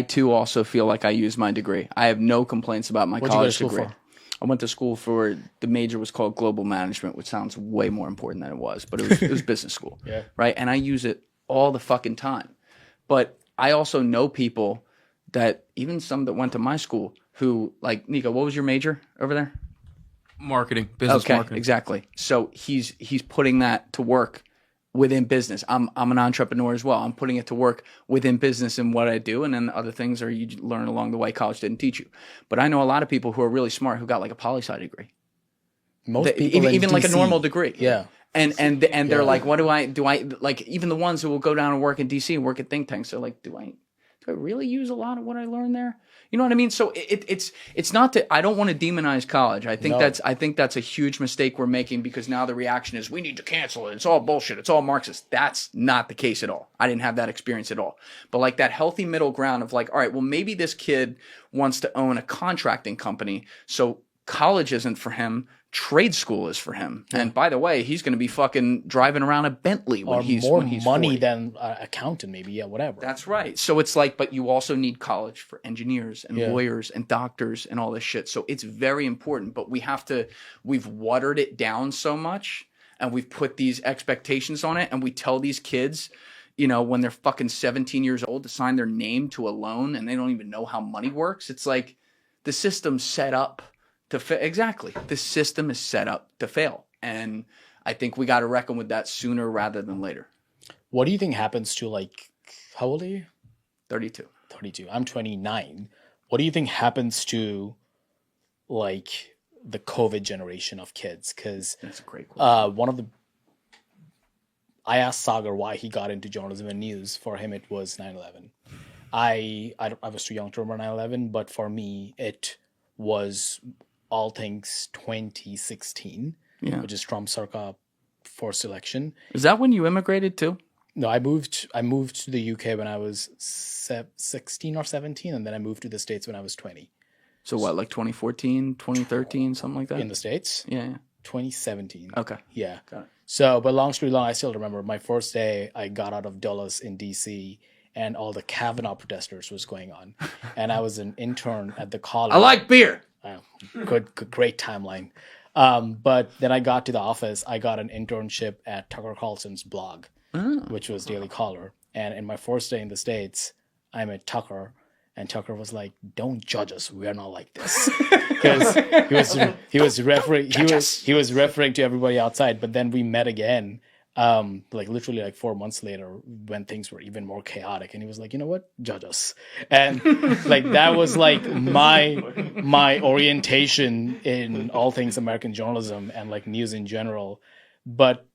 too also feel like I used my degree. I have no complaints about my college degree. I went to school for, the major was called global management, which sounds way more important than it was, but it was business school, Yeah. right? And I use it all the fucking time. But I also know people that, even some that went to my school, who, like, Nico, what was your major over there? Marketing, business marketing. Exactly. So he's putting that to work within business. I'm an entrepreneur as well. I'm putting it to work within business and what I do, and then other things are you learn along the way. College didn't teach you, but I know a lot of people who are really smart who got like a poli-sci degree. Most people even like a normal degree. Yeah. And they're like, what do I like? Even the ones who will go down and work in DC and work at think tanks, they're like, do I really use a lot of what I learned there? You know what I mean? So it's not that I don't want to demonize college. I think that's a huge mistake we're making, because now the reaction is we need to cancel it. It's all bullshit. It's all Marxist. That's not the case at all. I didn't have that experience at all. But like that healthy middle ground of like, all right, well, maybe this kid wants to own a contracting company, so college isn't for him. Trade school is for him. Yeah. And by the way, he's going to be fucking driving around a Bentley when he's money 40. than accountant, maybe. Yeah, whatever. That's right. So it's like, but you also need college for engineers and lawyers and doctors and all this shit. So it's very important, but we've watered it down so much, and we've put these expectations on it, and we tell these kids, you know, when they're fucking 17 years old, to sign their name to a loan, and they don't even know how money works. It's like the system's set up to fail. Exactly. The system is set up to fail. And I think we got to reckon with that sooner rather than later. What do you think happens to, like, how old are you? 32. 32. I'm 29. What do you think happens to, like, the COVID generation of kids? Because that's a great question. I asked Sagar why he got into journalism and news. For him, it was 9/11. I was too young to remember 9/11, but for me, it was all things 2016, which is Trump circa forced election. Is that when you immigrated too? No, I moved to the UK when I was 16 or 17, and then I moved to the States when I was 20. So what, like 2014, 2013, something like that? In the States? Yeah. 2017. Okay. Yeah. Got it. So, but long story long, I still remember my first day I got out of Dulles in DC, and all the Kavanaugh protesters was going on. And I was an intern at the college. I like beer. Good, great timeline. But then I got to the office. I got an internship at Tucker Carlson's blog, which was Daily Caller. And in my first day in the States, I met Tucker, and Tucker was like, "Don't judge us. We are not like this," because he was referring to everybody outside. But then we met again, like literally like 4 months later, when things were even more chaotic, and he was like, "You know what? Judge us." And like that was like my orientation in all things American journalism and like news in general. But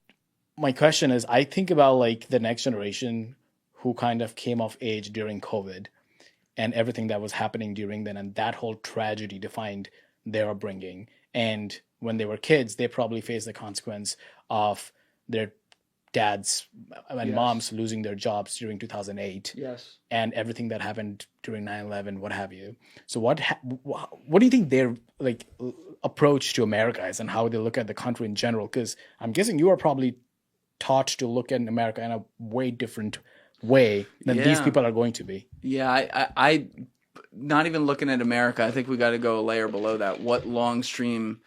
my question is, I think about like the next generation who kind of came of age during COVID and everything that was happening during then, and that whole tragedy defined their upbringing. And when they were kids, they probably faced the consequence of their dads and moms losing their jobs during 2008. Yes. And everything that happened during 9/11, what have you. So what do you think their like approach to America is, and how they look at the country in general? Because I'm guessing you are probably taught to look at America in a way different way than these people are going to be. Yeah, I not even looking at America, I think we got to go a layer below that. What long-term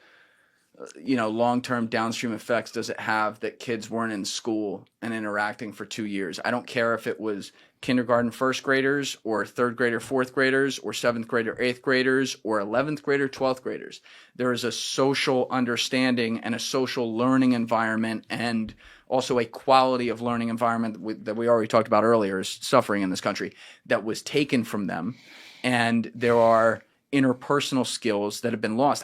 downstream effects does it have that kids weren't in school and interacting for 2 years? I don't care if it was kindergarten first graders or third grader fourth graders or seventh grader eighth graders or 11th grader 12th graders. There is a social understanding and a social learning environment, and also a quality of learning environment that we already talked about earlier is suffering in this country, that was taken from them. And there are interpersonal skills that have been lost.